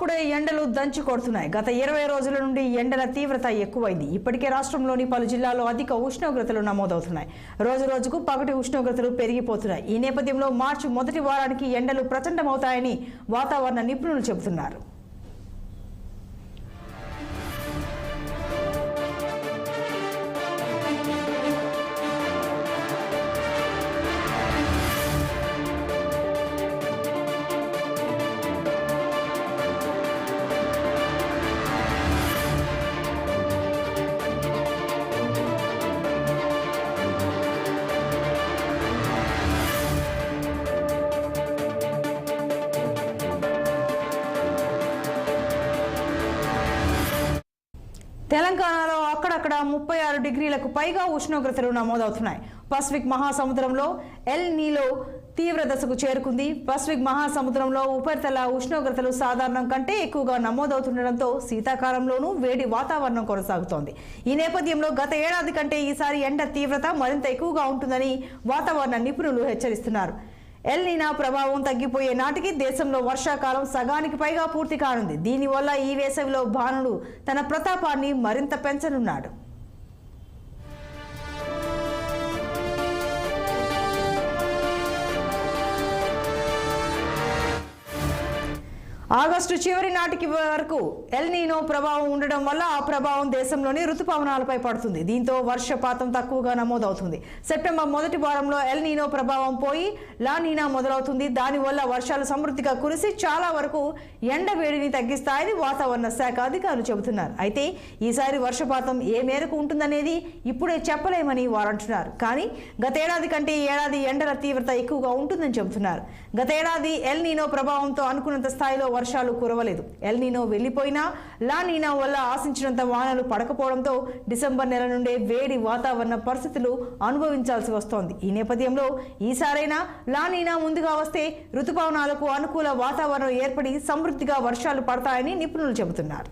అప్పుడే ఎండలు దంచి కొడుతున్నాయి. గత 20 రోజుల నుండి ఎండల తీవ్రత ఎక్కువైంది. ఇప్పటికే రాష్ట్రంలోని పలు జిల్లాల్లో అధిక ఉష్ణోగ్రతలు నమోదవుతున్నాయి. రోజు రోజుకు పగటి ఉష్ణోగ్రతలు పెరిగిపోతున్నాయి. ఈ నేపథ్యంలో మార్చి మొదటి వారానికి ఎండలు ప్రచండమవుతాయని వాతావరణ నిపుణులు చెబుతున్నారు. తెలంగాణలో అక్కడక్కడ 36 డిగ్రీలకు పైగా ఉష్ణోగ్రతలు నమోదవుతున్నాయి. పసిఫిక్ మహాసముద్రంలో ఎల్ నీలో తీవ్ర దశకు చేరుకుంది. పసిఫిక్ మహాసముద్రంలో ఉపరితల ఉష్ణోగ్రతలు సాధారణం కంటే ఎక్కువగా నమోదవుతుండటంతో శీతాకాలంలోనూ వేడి వాతావరణం కొనసాగుతోంది. ఈ నేపథ్యంలో గత ఏడాది కంటే ఈసారి ఎండ తీవ్రత మరింత ఎక్కువగా ఉంటుందని వాతావరణ నిపుణులు హెచ్చరిస్తున్నారు. ఎల్ నీనా ప్రభావం తగ్గిపోయే నాటికి దేశంలో వర్షాకాలం సగానికి పైగా పూర్తి కానుంది. దీనివల్ల ఈ వేసవిలో భానుడు తన ప్రతాపాన్ని మరింత పెంచనున్నాడు. ఆగస్టు చివరి నాటికి వరకు ఎల్ నీనో ప్రభావం ఉండడం వల్ల ఆ ప్రభావం దేశంలోని ఋతుపవనాలపై పడుతుంది. దీంతో వర్షపాతం తక్కువగా నమోదవుతుంది. సెప్టెంబర్ మొదటి వారంలో ఎల్ నీనో ప్రభావం పోయి లా నీనా మొదలవుతుంది. దానివల్ల వర్షాలు సమృద్ధిగా కురిసి చాలా వరకు ఎండ వేడిని తగ్గిస్తాయని వాతావరణ శాఖ అధికారులు చెబుతున్నారు. అయితే ఈసారి వర్షపాతం ఏ మేరకు ఉంటుందనేది ఇప్పుడే చెప్పలేమని వారు అంటున్నారు. కానీ గతేడాది కంటే ఈ ఏడాది ఎండల తీవ్రత ఎక్కువగా ఉంటుందని చెబుతున్నారు. గతేడాది ఎల్ నీనో ప్రభావంతో అనుకున్నంత స్థాయిలో వర్షాలు కురవలేదు. ఎల్ నీనో వెళ్లిపోయినా లా నీనా వల్ల ఆశించినంత వానలు పడకపోవడంతో డిసెంబర్ నెల నుండే వేడి వాతావరణ పరిస్థితులు అనుభవించాల్సి వస్తోంది. ఈ నేపథ్యంలో ఈసారైనా లా నీనా ముందుగా వస్తే ఋతుపవనాలకు అనుకూల వాతావరణం ఏర్పడి సమృద్ధిగా వర్షాలు పడతాయని నిపుణులు చెబుతున్నారు.